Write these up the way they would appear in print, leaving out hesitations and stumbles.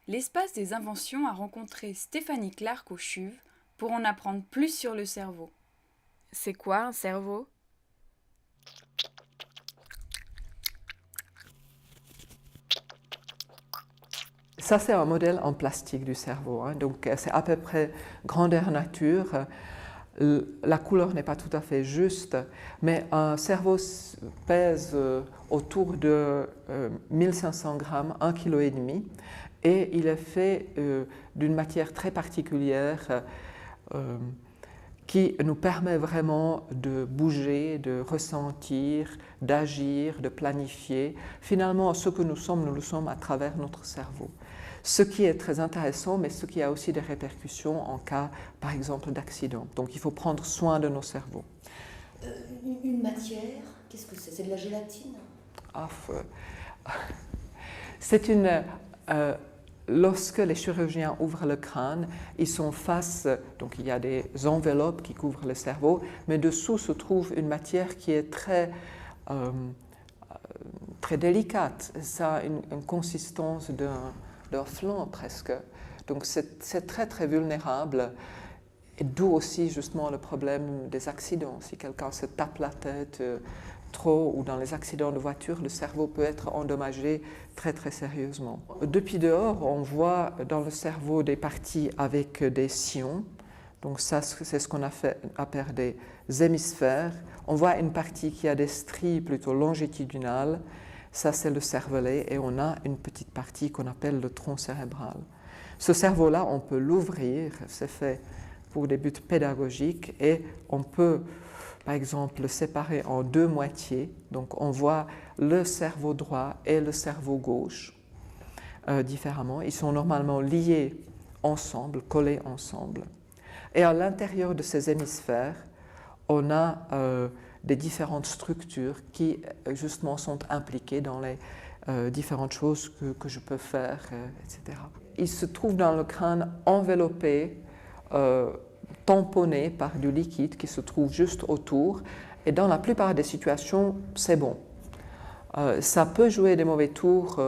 L'espace des inventions a rencontré Stéphanie Clark au CHUV pour en apprendre plus sur le cerveau. C'est quoi un cerveau? Ça, c'est un modèle en plastique du cerveau, hein. Donc, c'est à peu près grandeur nature. La couleur n'est pas tout à fait juste, mais un cerveau pèse autour de 1500 grammes, 1,5 kg, et il est fait d'une matière très particulière qui nous permet vraiment de bouger, de ressentir, d'agir, de planifier. Finalement, ce que nous le sommes à travers notre cerveau. Ce qui est très intéressant, mais ce qui a aussi des répercussions en cas, par exemple, d'accident. Donc il faut prendre soin de nos cerveaux. Une matière, qu'est-ce que c'est? C'est de la gélatine? Ah, c'est une... lorsque les chirurgiens ouvrent le crâne, ils sont face, donc il y a des enveloppes qui couvrent le cerveau, mais dessous se trouve une matière qui est très délicate. Ça a une consistance d'un flanc presque. Donc c'est très très vulnérable. Et d'où aussi justement le problème des accidents. Si quelqu'un se tape la tête trop ou dans les accidents de voiture, le cerveau peut être endommagé très très sérieusement. Depuis dehors, on voit dans le cerveau des parties avec des sillons. Donc ça, c'est ce qu'on appelle des hémisphères. On voit une partie qui a des stries plutôt longitudinales. Ça, c'est le cervelet. Et on a une petite partie qu'on appelle le tronc cérébral. Ce cerveau-là, on peut l'ouvrir. C'est fait pour des buts pédagogiques, et on peut, par exemple, le séparer en deux moitiés. Donc on voit le cerveau droit et le cerveau gauche différemment. Ils sont normalement liés ensemble, collés ensemble. Et à l'intérieur de ces hémisphères, on a des différentes structures qui justement sont impliquées dans les différentes choses que je peux faire, etc. Ils se trouvent dans le crâne enveloppés, tamponné par du liquide qui se trouve juste autour, et dans la plupart des situations, c'est bon. Ça peut jouer des mauvais tours,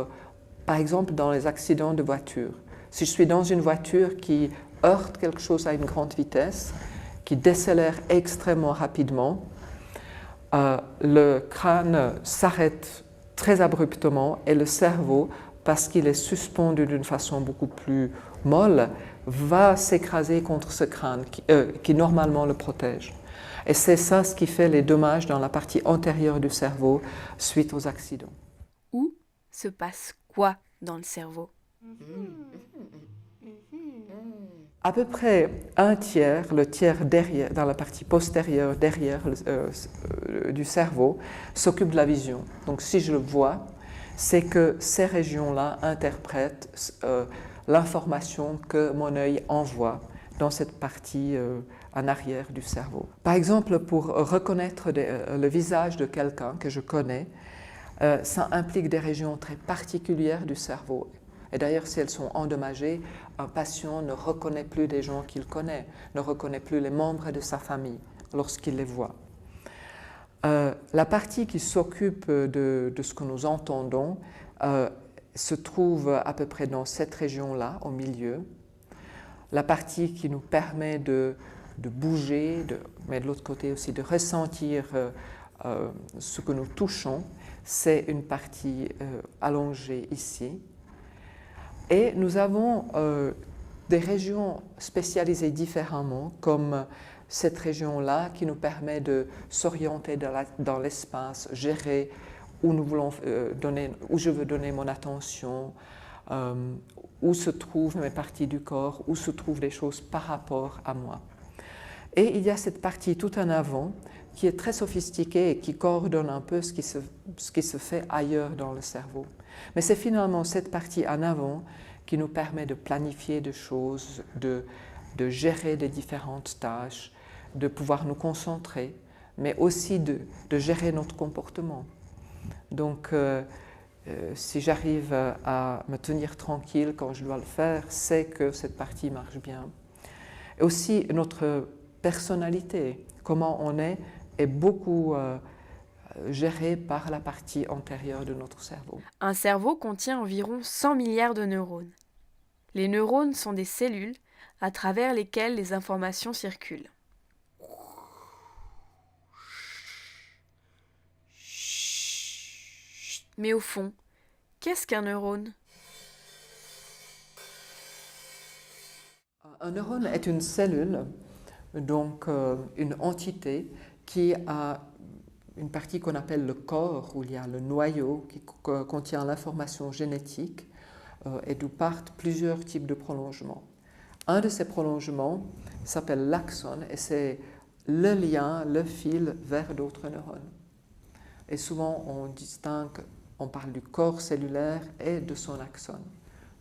par exemple dans les accidents de voiture. Si je suis dans une voiture qui heurte quelque chose à une grande vitesse, qui décélère extrêmement rapidement, le crâne s'arrête très abruptement et le cerveau, parce qu'il est suspendu d'une façon beaucoup plus molle, va s'écraser contre ce crâne qui normalement le protège. Et c'est ça ce qui fait les dommages dans la partie antérieure du cerveau suite aux accidents. Où se passe quoi dans le cerveau? À peu près un tiers, le tiers derrière, dans la partie postérieure, derrière du cerveau, s'occupe de la vision. Donc si je le vois, c'est que ces régions-là interprètent l'information que mon œil envoie dans cette partie en arrière du cerveau. Par exemple, pour reconnaître le visage de quelqu'un que je connais, ça implique des régions très particulières du cerveau. Et d'ailleurs, si elles sont endommagées, un patient ne reconnaît plus des gens qu'il connaît, ne reconnaît plus les membres de sa famille lorsqu'il les voit. La partie qui s'occupe de ce que nous entendons se trouve à peu près dans cette région-là, au milieu. La partie qui nous permet de bouger, mais de l'autre côté aussi de ressentir ce que nous touchons, c'est une partie allongée ici. Et nous avons des régions spécialisées différemment, comme cette région-là qui nous permet de s'orienter dans l'espace, gérer où nous voulons où je veux donner mon attention, où se trouvent mes parties du corps, où se trouvent des choses par rapport à moi. Et il y a cette partie tout en avant qui est très sophistiquée et qui coordonne un peu ce qui se fait ailleurs dans le cerveau. Mais c'est finalement cette partie en avant qui nous permet de planifier des choses, de gérer des différentes tâches, de pouvoir nous concentrer, mais aussi de gérer notre comportement. Donc, si j'arrive à me tenir tranquille quand je dois le faire, c'est que cette partie marche bien. Et aussi notre personnalité, comment on est beaucoup géré par la partie antérieure de notre cerveau. Un cerveau contient environ 100 milliards de neurones. Les neurones sont des cellules à travers lesquelles les informations circulent. Mais au fond, qu'est-ce qu'un neurone ? Un neurone est une cellule, donc une entité qui a une partie qu'on appelle le corps, où il y a le noyau qui contient l'information génétique et d'où partent plusieurs types de prolongements. Un de ces prolongements s'appelle l'axone et c'est le lien, le fil vers d'autres neurones. Et souvent on distingue, on parle du corps cellulaire et de son axone.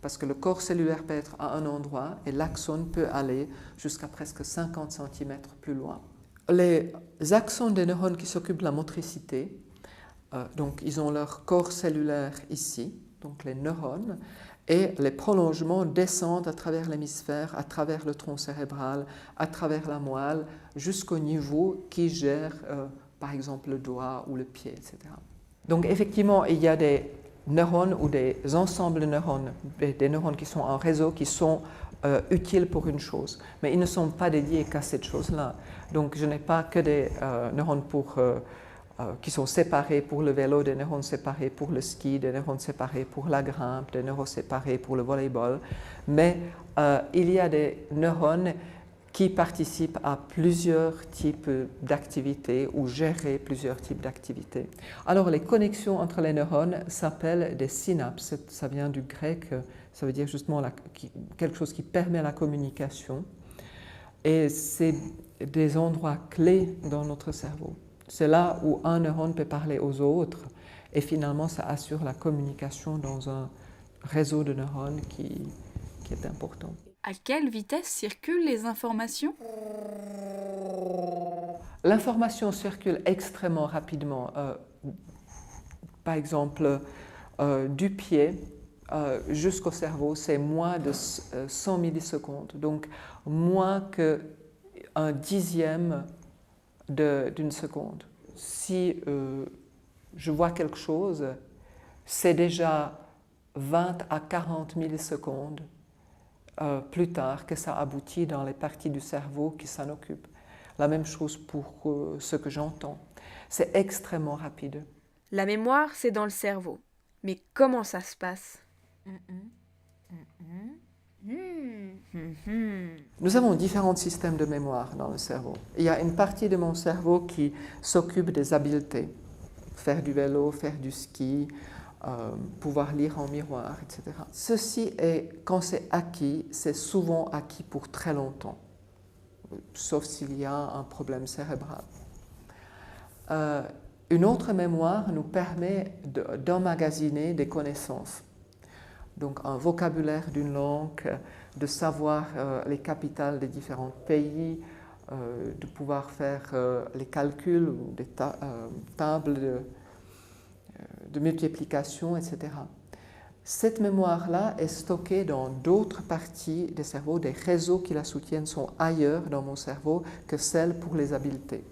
Parce que le corps cellulaire peut être à un endroit et l'axone peut aller jusqu'à presque 50 cm plus loin. Les axones des neurones qui s'occupent de la motricité, donc ils ont leur corps cellulaire ici, donc les neurones, et les prolongements descendent à travers l'hémisphère, à travers le tronc cérébral, à travers la moelle, jusqu'au niveau qui gère, par exemple, le doigt ou le pied, etc. Donc effectivement, il y a des neurones ou des ensembles de neurones, des neurones qui sont en réseau, qui sont utiles pour une chose, mais ils ne sont pas dédiés qu'à cette chose-là. Donc je n'ai pas que des neurones qui sont séparés pour le vélo, des neurones séparés pour le ski, des neurones séparés pour la grimpe, des neurones séparés pour le volleyball, mais il y a des neurones qui participent à plusieurs types d'activités ou gérer plusieurs types d'activités. Alors les connexions entre les neurones s'appellent des synapses, ça vient du grec, ça veut dire justement quelque chose qui permet la communication et c'est des endroits clés dans notre cerveau. C'est là où un neurone peut parler aux autres et finalement ça assure la communication dans un réseau de neurones qui est important. À quelle vitesse circulent les informations ? L'information circule extrêmement rapidement. Par exemple, du pied jusqu'au cerveau, c'est moins de 100 millisecondes, donc moins qu'un dixième d'une seconde. Si je vois quelque chose, c'est déjà 20 à 40 millisecondes plus tard que ça aboutit dans les parties du cerveau qui s'en occupent. La même chose pour ce que j'entends. C'est extrêmement rapide. La mémoire, c'est dans le cerveau. Mais comment ça se passe ? Nous avons différents systèmes de mémoire dans le cerveau. Il y a une partie de mon cerveau qui s'occupe des habiletés. Faire du vélo, faire du ski, pouvoir lire en miroir, etc. Ceci est, quand c'est acquis, c'est souvent acquis pour très longtemps, sauf s'il y a un problème cérébral. Une autre mémoire nous permet d'emmagasiner des connaissances. Donc un vocabulaire d'une langue, de savoir les capitales des différents pays, de pouvoir faire les calculs ou des tables de multiplication, etc. Cette mémoire-là est stockée dans d'autres parties du cerveau, des réseaux qui la soutiennent sont ailleurs dans mon cerveau que celles pour les habiletés.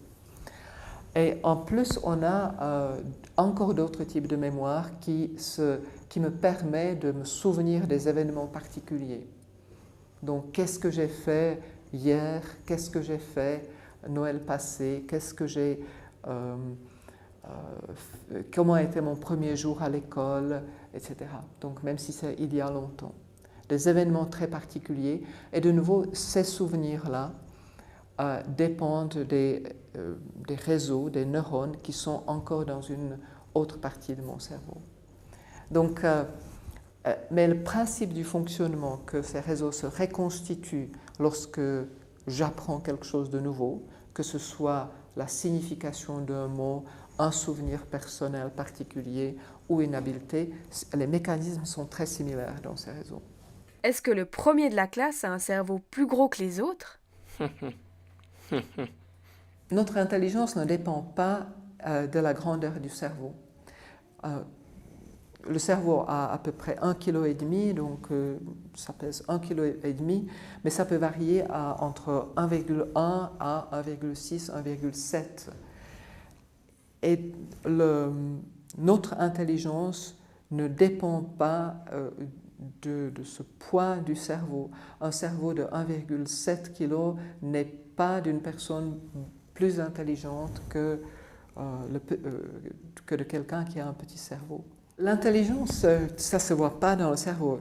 Et en plus, on a encore d'autres types de mémoire qui me permet de me souvenir des événements particuliers. Donc, qu'est-ce que j'ai fait hier, qu'est-ce que j'ai fait Noël passé, comment était mon premier jour à l'école, etc. Donc, même si c'est il y a longtemps. Des événements très particuliers. Et de nouveau, ces souvenirs-là dépendent des réseaux, des neurones qui sont encore dans une autre partie de mon cerveau. Donc, mais le principe du fonctionnement, que ces réseaux se reconstituent lorsque j'apprends quelque chose de nouveau, que ce soit la signification d'un mot, un souvenir personnel particulier ou une habileté, les mécanismes sont très similaires dans ces réseaux. Est-ce que le premier de la classe a un cerveau plus gros que les autres ? Notre intelligence ne dépend pas de la grandeur du cerveau. Le cerveau a à peu près 1,5 kg, donc ça pèse 1,5 kg, mais ça peut varier entre 1,1 à 1,6, 1,7. Et notre intelligence ne dépend pas de ce poids du cerveau. Un cerveau de 1,7 kg n'est pas d'une personne plus intelligente que de quelqu'un qui a un petit cerveau. L'intelligence, ça ne se voit pas dans le cerveau.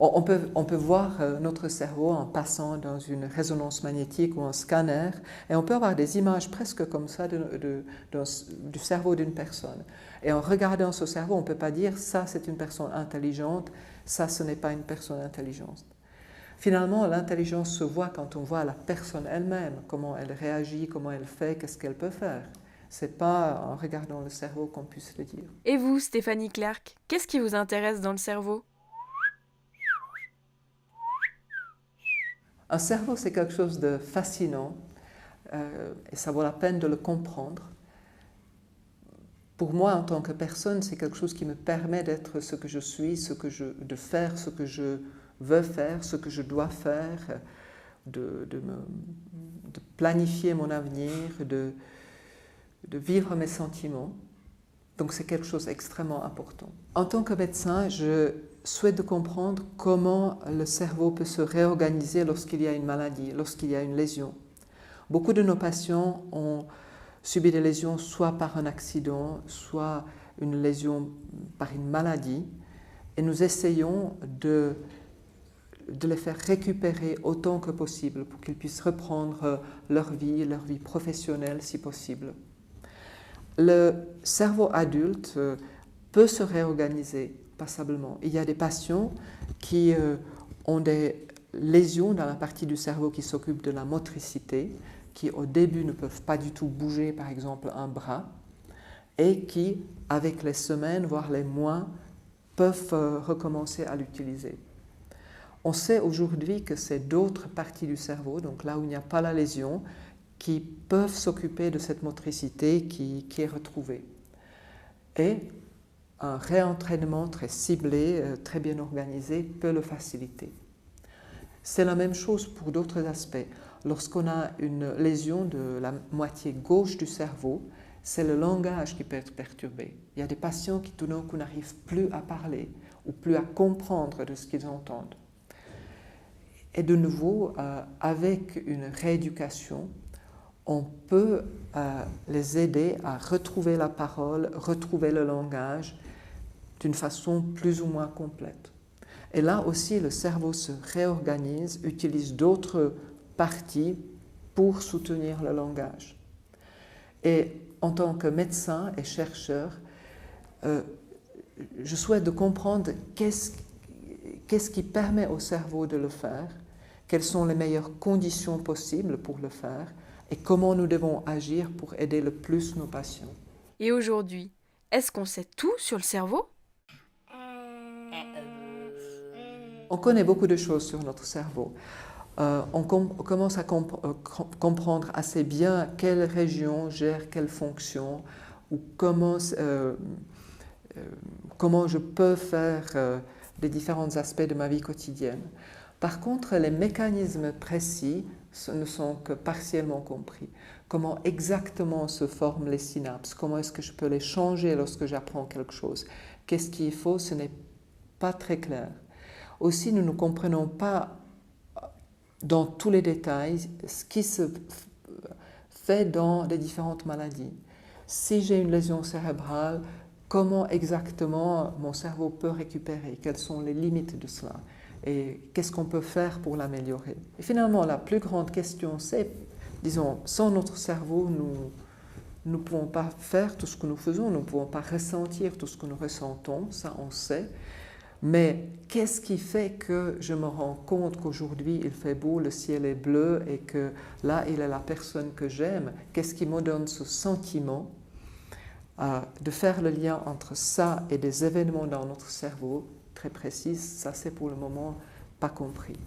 On peut voir notre cerveau en passant dans une résonance magnétique ou un scanner, et on peut avoir des images presque comme ça du cerveau d'une personne. Et en regardant ce cerveau, on ne peut pas dire ça c'est une personne intelligente, ça ce n'est pas une personne intelligente. Finalement, l'intelligence se voit quand on voit la personne elle-même, comment elle réagit, comment elle fait, qu'est-ce qu'elle peut faire. Ce n'est pas en regardant le cerveau qu'on puisse le dire. Et vous, Stéphanie Clark, qu'est-ce qui vous intéresse dans le cerveau ? Un cerveau, c'est quelque chose de fascinant et ça vaut la peine de le comprendre. Pour moi, en tant que personne, c'est quelque chose qui me permet d'être ce que je suis, de faire ce que je veux faire, ce que je dois faire, de planifier mon avenir, de vivre mes sentiments. Donc c'est quelque chose d'extrêmement important. En tant que médecin, je souhaite de comprendre comment le cerveau peut se réorganiser lorsqu'il y a une maladie, lorsqu'il y a une lésion. Beaucoup de nos patients ont subi des lésions soit par un accident, soit une lésion par une maladie, et nous essayons de les faire récupérer autant que possible pour qu'ils puissent reprendre leur vie professionnelle si possible. Le cerveau adulte peut se réorganiser passablement. Il y a des patients qui ont des lésions dans la partie du cerveau qui s'occupe de la motricité, qui au début ne peuvent pas du tout bouger, par exemple un bras, et qui, avec les semaines, voire les mois, peuvent recommencer à l'utiliser. On sait aujourd'hui que c'est d'autres parties du cerveau, donc là où il n'y a pas la lésion, qui peuvent s'occuper de cette motricité qui est retrouvée. Et un réentraînement très ciblé, très bien organisé, peut le faciliter. C'est la même chose pour d'autres aspects. Lorsqu'on a une lésion de la moitié gauche du cerveau, c'est le langage qui peut être perturbé. Il y a des patients qui tout d'un coup n'arrivent plus à parler ou plus à comprendre de ce qu'ils entendent. Et de nouveau, avec une rééducation, on peut les aider à retrouver la parole, retrouver le langage d'une façon plus ou moins complète. Et là aussi, le cerveau se réorganise, utilise d'autres parties pour soutenir le langage. Et en tant que médecin et chercheur, je souhaite de comprendre qu'est-ce qui permet au cerveau de le faire, quelles sont les meilleures conditions possibles pour le faire, et comment nous devons agir pour aider le plus nos patients. Et aujourd'hui, est-ce qu'on sait tout sur le cerveau ? On connaît beaucoup de choses sur notre cerveau. On commence à comprendre assez bien quelle région gère quelle fonction, ou comment je peux faire les différents aspects de ma vie quotidienne. Par contre, les mécanismes précis ne sont que partiellement compris. Comment exactement se forment les synapses? Comment est-ce que je peux les changer lorsque j'apprends quelque chose? Qu'est-ce qu'il faut? Ce n'est pas très clair. Aussi, nous ne comprenons pas dans tous les détails ce qui se fait dans les différentes maladies. Si j'ai une lésion cérébrale, comment exactement mon cerveau peut récupérer? Quelles sont les limites de cela? Et qu'est-ce qu'on peut faire pour l'améliorer? Et finalement, la plus grande question, c'est, disons, sans notre cerveau, nous ne pouvons pas faire tout ce que nous faisons, nous ne pouvons pas ressentir tout ce que nous ressentons, ça on sait. Mais qu'est-ce qui fait que je me rends compte qu'aujourd'hui il fait beau, le ciel est bleu et que là il est la personne que j'aime? Qu'est-ce qui me donne ce sentiment de faire le lien entre ça et des événements dans notre cerveau très précis? Ça c'est pour le moment pas compris.